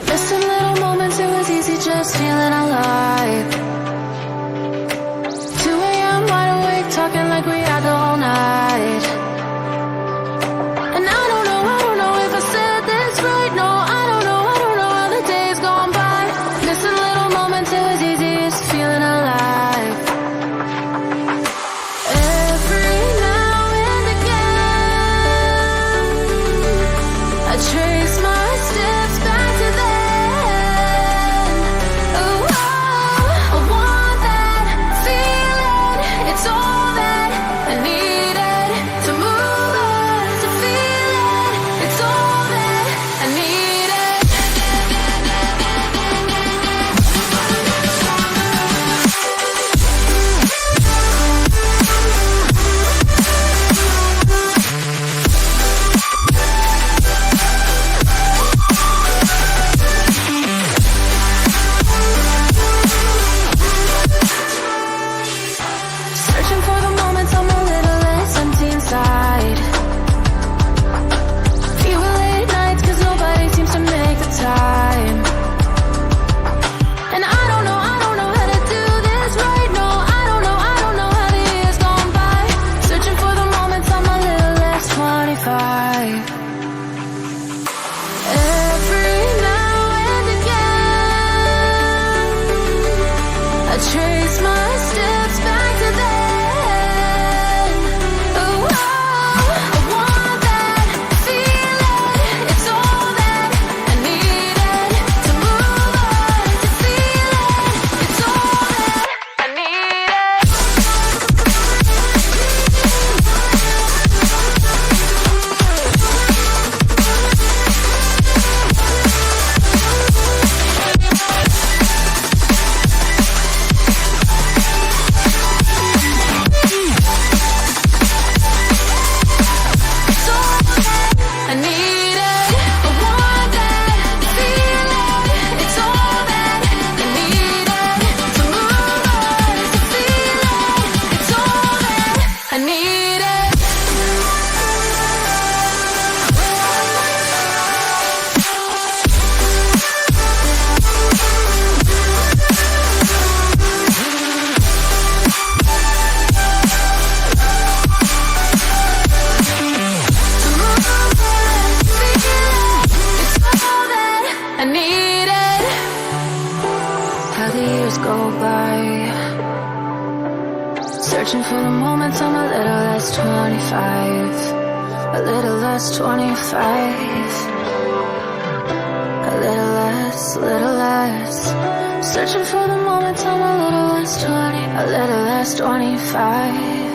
Missing little moments, it was easy just feeling alive. 2 a.m. wide awake, talking like we had the whole night. And I don't know if I said this right. No, I don't know how the days gone by. Missing little moments, it was easy just feeling alive. Every now and again, I trace my steps back to then. Oh, I want that feeling. It's all that I needed to move on, to feel it. It's all that I needed. Searching for the moments I'm a little less empty inside. Fewer late nights 'cause nobody seems to make the time. And I don't know how to do this right. No, I don't know how the years gone by. Searching for the moments I'm a little less 25. Every now and again, I trace my steps back to then. Oh, I want that feeling. It's all that I needed to move on, to feel it. It's all that I needed. It's all that I needed. I want that feeling. It's all that I needed to move on, to feel it. It's all that I needed. To move on, to feel it. It's all that I needed. How the years go by, searching for the moments I'm a little less 25. A little less 25. A little less. Searching for the moments I'm a little less 20. A little less 25.